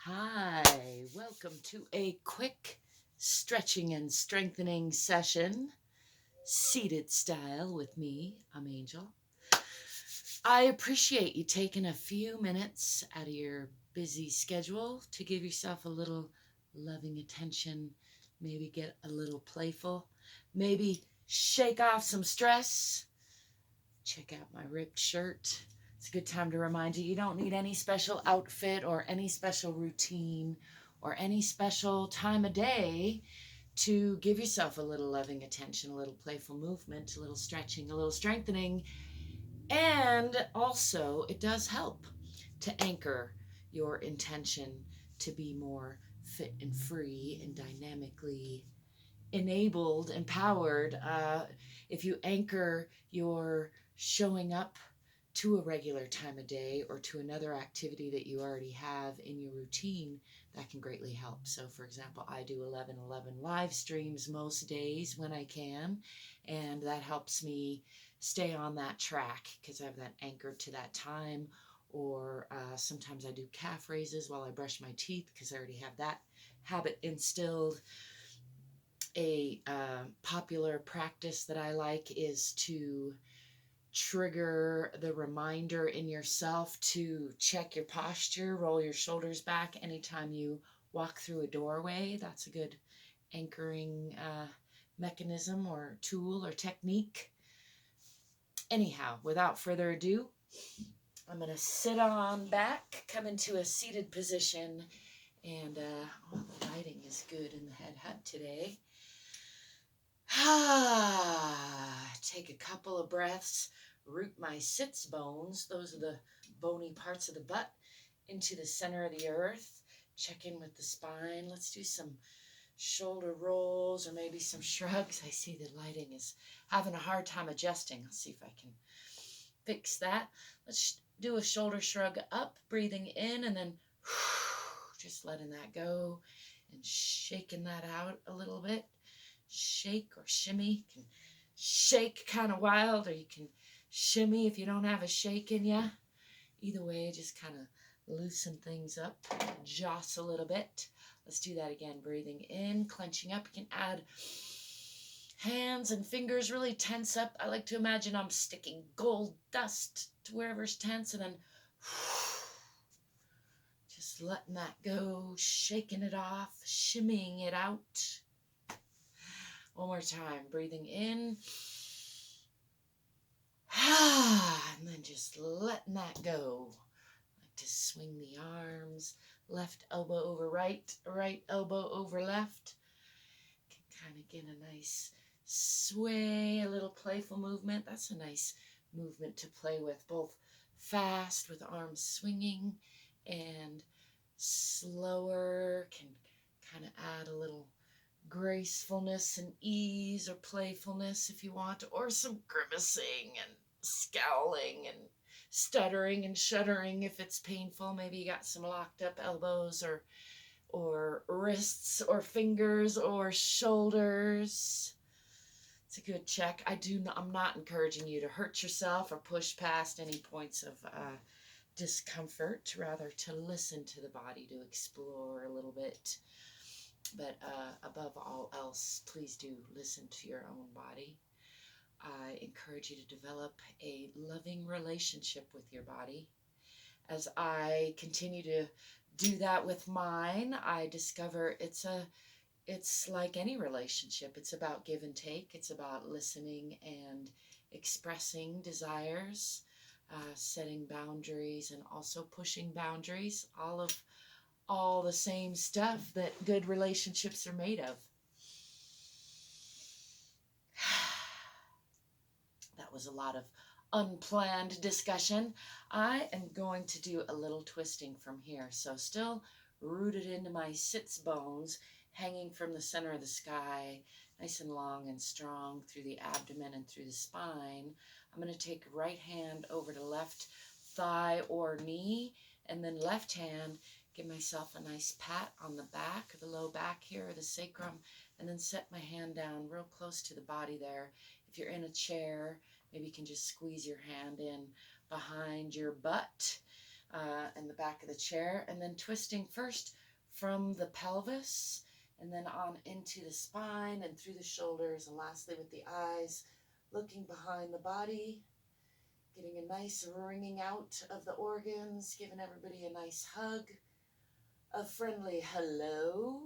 Hi, welcome to a quick stretching and strengthening session, seated style with me. I'm Angel. I appreciate you taking a few minutes out of your busy schedule to give yourself a little loving attention, maybe get a little playful, maybe shake off some stress. Check out my ripped shirt. It's a good time to remind you you don't need any special outfit or any special routine or any special time of day to give yourself a little loving attention, a little playful movement, a little stretching, a little strengthening. And also, it does help to anchor your intention to be more fit and free and dynamically enabled, empowered. If you anchor your showing up to a regular time of day or to another activity that you already have in your routine, that can greatly help. So, for example, I do 11:11 live streams most days when I can, and that helps me stay on that track because I have that anchored to that time. Or sometimes I do calf raises while I brush my teeth because I already have that habit instilled. A popular practice that I like is to trigger the reminder in yourself to check your posture, roll your shoulders back anytime you walk through a doorway. That's a good anchoring mechanism or tool or technique. Anyhow, without further ado, I'm going to sit on back, come into a seated position, and the lighting is good in the head hut today. Take a couple of breaths, root my sits bones, those are the bony parts of the butt, into the center of the earth. Check in with the spine. Let's do some shoulder rolls or maybe some shrugs. I see the lighting is having a hard time adjusting. I'll see if I can fix that. Let's do a shoulder shrug up, breathing in, and then just letting that go and shaking that out a little bit. Shake or shimmy. You can shake kind of wild, or you can shimmy if you don't have a shake in you. Either way, just kind of loosen things up, jostle a little bit. Let's do that again. Breathing in, clenching up. You can add hands and fingers, really tense up. I like to imagine I'm sticking gold dust to wherever's tense, and then just letting that go, shaking it off, shimmying it out. One more time, breathing in. And then just letting that go. I like to swing the arms, left elbow over right, right elbow over left. Can kind of get a nice sway, a little playful movement. That's a nice movement to play with, both fast with arms swinging and slower. Can kind of add a little gracefulness and ease or playfulness if you want, or some grimacing and scowling and stuttering and shuddering if it's painful. Maybe you got some locked up elbows or wrists or fingers or shoulders. It's a good check. I'm not encouraging you to hurt yourself or push past any points of discomfort, rather to listen to the body, to explore a little bit. But above all else, please do listen to your own body. I encourage you to develop a loving relationship with your body. As I continue to do that with mine, I discover it's like any relationship. It's about give and take. It's about listening and expressing desires, setting boundaries, and also pushing boundaries. All the same stuff that good relationships are made of. That was a lot of unplanned discussion. I am going to do a little twisting from here. So still rooted into my sits bones, hanging from the center of the sky, nice and long and strong through the abdomen and through the spine. I'm going to take right hand over to left thigh or knee, and then left hand, give myself a nice pat on the back, the low back here, the sacrum, and then set my hand down real close to the body there. If you're in a chair, maybe you can just squeeze your hand in behind your butt. in the back of the chair, and then twisting first from the pelvis and then on into the spine and through the shoulders, and lastly with the eyes, looking behind the body, getting a nice wringing out of the organs, giving everybody a nice hug, a friendly hello,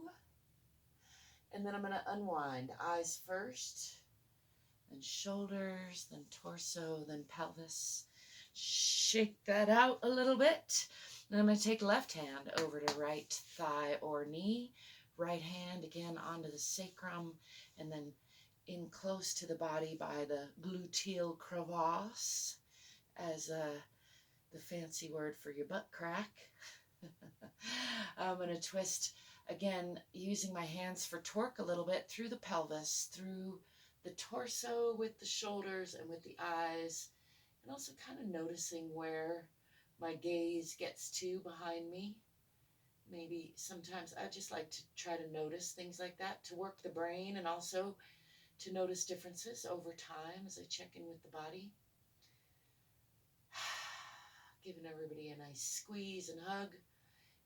and then I'm going to unwind. Eyes first, then shoulders, then torso, then pelvis. Shake that out a little bit. Then I'm going to take left hand over to right thigh or knee, right hand again onto the sacrum, and then in close to the body by the gluteal crevasse, as the fancy word for your butt crack. I'm going to twist again using my hands for torque a little bit through the pelvis, through the torso with the shoulders and with the eyes, and also kind of noticing where my gaze gets to behind me. Maybe sometimes I just like to try to notice things like that, to work the brain and also to notice differences over time as I check in with the body. Giving everybody a nice squeeze and hug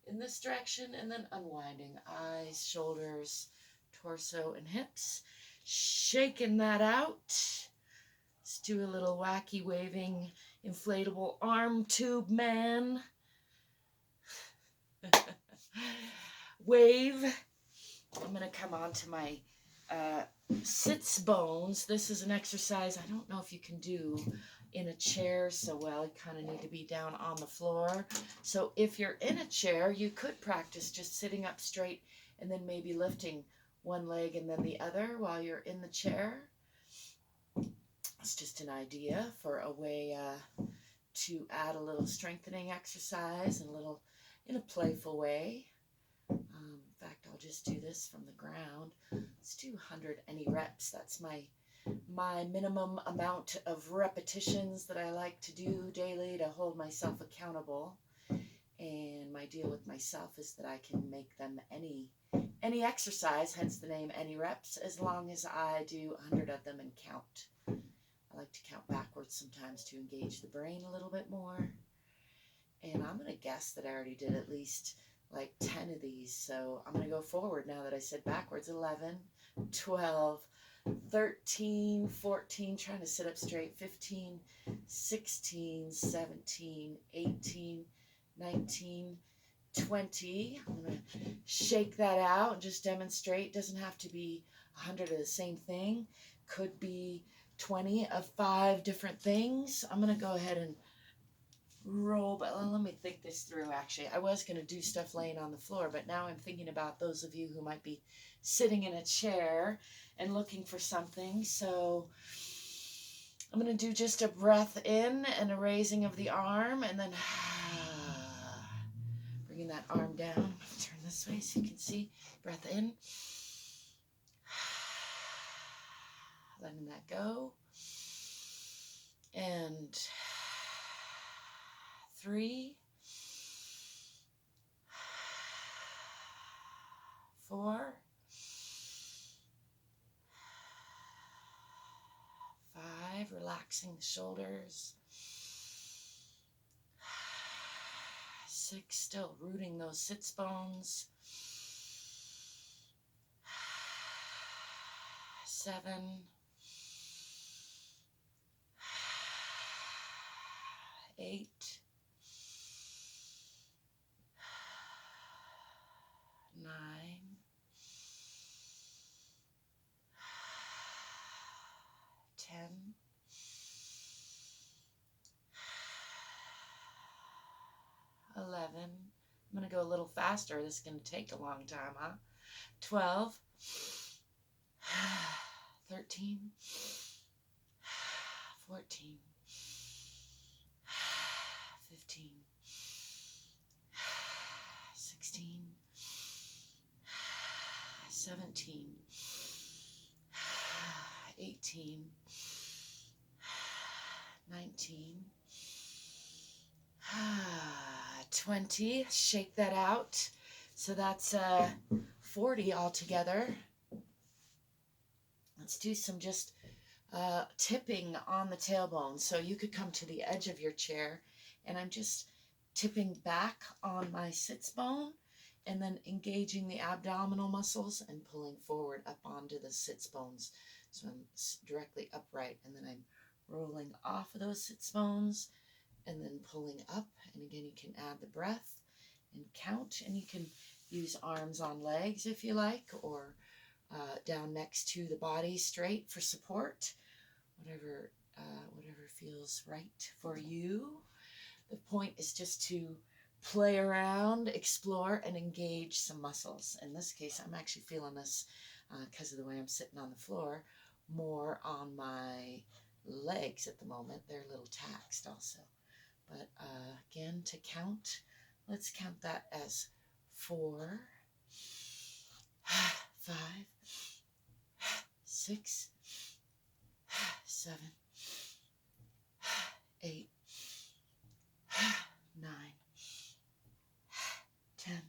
in this direction, and then unwinding. Eyes, shoulders, torso, and hips. Shaking that out. Let's do a little wacky waving inflatable arm tube man. Wave. I'm going to come on to my sits bones. This is an exercise I don't know if you can do in a chair so well. You kind of need to be down on the floor. So if you're in a chair, you could practice just sitting up straight and then maybe lifting one leg and then the other while you're in the chair. It's just an idea for a way to add a little strengthening exercise and a little in a playful way. In fact, I'll just do this from the ground. Let's do 100 any reps. That's my minimum amount of repetitions that I like to do daily to hold myself accountable. And my deal with myself is that I can make them any exercise, hence the name any reps, as long as I do 100 of them and count. I like to count backwards sometimes to engage the brain a little bit more. And I'm going to guess that I already did at least like 10 of these. So I'm going to go forward now that I said backwards. 11, 12, 13, 14, trying to sit up straight, 15, 16, 17, 18, 19, 20. I'm going to shake that out and just demonstrate. Doesn't have to be 100 of the same thing. Could be 20 of 5 different things. I'm going to go ahead and roll, but let me think this through. Actually, I was going to do stuff laying on the floor, but now I'm thinking about those of you who might be sitting in a chair and looking for something. So I'm going to do just a breath in and a raising of the arm, and then bringing that arm down. Turn this way so you can see. Breath in, letting that go, and 3, 4, 5, relaxing the shoulders, 6, still rooting those sits bones, 7, 8, 9, 10, 11. I'm going to go a little faster. This is going to take a long time, huh? 12, 13, 14, 15, 16, 17, 18, 19, 20. Shake that out. So that's 40 altogether. Let's do some just tipping on the tailbone. So you could come to the edge of your chair, and I'm just tipping back on my sits bone and then engaging the abdominal muscles and pulling forward up onto the sits bones. So I'm directly upright, and then I'm rolling off of those sits bones and then pulling up. And again, you can add the breath and count, and you can use arms on legs if you like, or down next to the body straight for support, whatever feels right for you. The point is just to play around, explore, and engage some muscles. In this case, I'm actually feeling this because of the way I'm sitting on the floor, more on my legs at the moment. They're a little taxed also. But again, to count, let's count that as 4, 5, 6, 7, 8, 9, 10,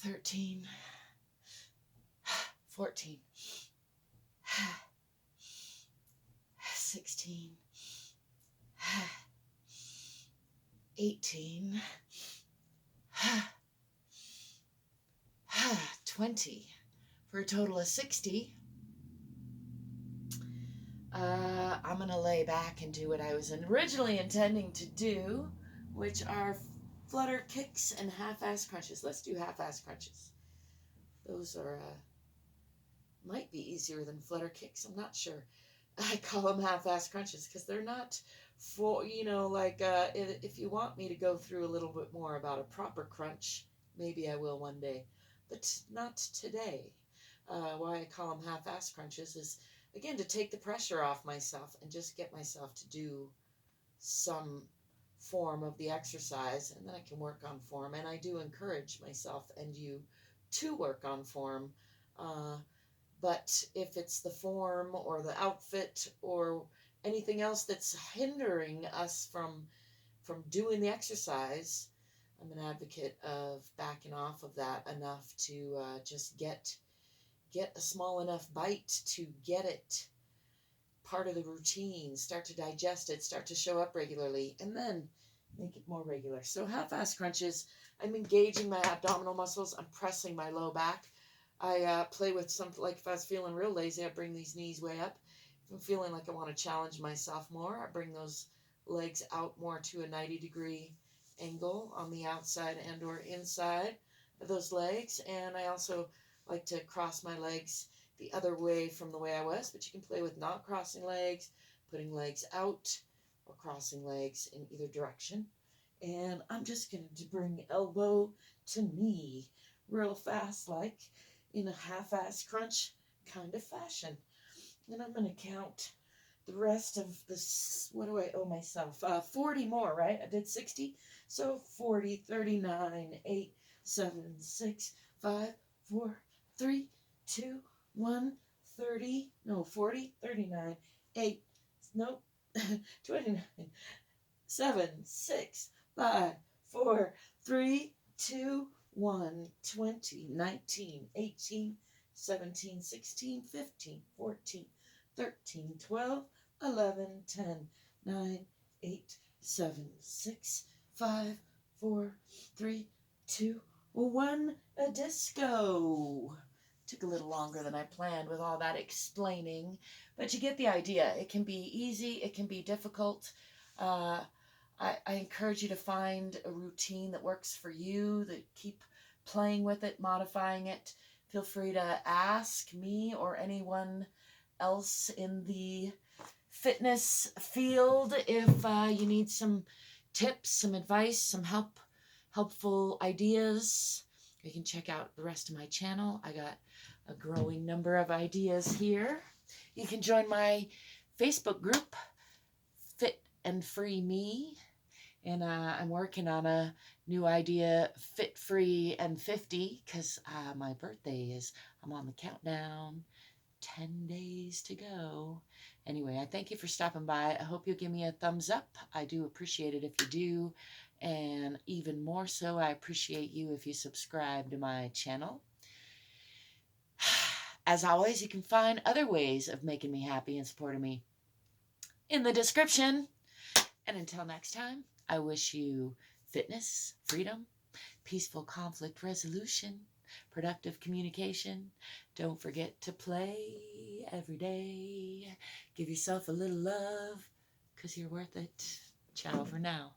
13, 14, 16, 18, 20, for a total of 60. I'm going to lay back and do what I was originally intending to do, which are flutter kicks and half-ass crunches. Let's do half-ass crunches. Those are, might be easier than flutter kicks. I'm not sure. I call them half-ass crunches because they're not for, like, if you want me to go through a little bit more about a proper crunch, maybe I will one day, but not today. Why I call them half-ass crunches is, again, to take the pressure off myself and just get myself to do some form of the exercise, and then I can work on form. And I do encourage myself and you to work on form. But if it's the form or the outfit or anything else that's hindering us from doing the exercise, I'm an advocate of backing off of that enough to just get a small enough bite to get it part of the routine, start to digest it, start to show up regularly, and then make it more regular. So half-ass crunches, I'm engaging my abdominal muscles, I'm pressing my low back. I play with something, like if I was feeling real lazy, I bring these knees way up. If I'm feeling like I want to challenge myself more, I bring those legs out more to a 90-degree angle on the outside and or inside of those legs. And I also like to cross my legs the other way from the way I was, but you can play with not crossing legs, putting legs out, or crossing legs in either direction. And I'm just going to bring elbow to knee real fast, like in a half-ass crunch kind of fashion. And I'm going to count the rest of this. What do I owe myself? 40 more, right? I did 60. So 40, 39, 8, 7, 6, 5, 4, 3, 2, 1, 30, no, 40, 39, 8, nope, 29, 7, 6, 5, 4, 3, 2, 1, 20, 19, 18, 17, 16, 15, 14, 13, 12, 11, 10, 9, 8, 7, 6, 5, 4, 3, 2, 1, a disco. Took a little longer than I planned with all that explaining, but you get the idea. It can be easy, it can be difficult. I encourage you to find a routine that works for you, that keep playing with it, modifying it. Feel free to ask me or anyone else in the fitness field if you need some tips, some advice, some helpful ideas. You can check out the rest of my channel. I got a growing number of ideas here. You can join my Facebook group, Fit and Free Me. And I'm working on a new idea, Fit, Free, and 50, because my birthday is, I'm on the countdown, 10 days to go. Anyway, I thank you for stopping by. I hope you'll give me a thumbs up. I do appreciate it if you do. And even more so, I appreciate you if you subscribe to my channel. As always, you can find other ways of making me happy and supporting me in the description. And until next time, I wish you fitness, freedom, peaceful conflict resolution, productive communication. Don't forget to play every day. Give yourself a little love because you're worth it. Ciao for now.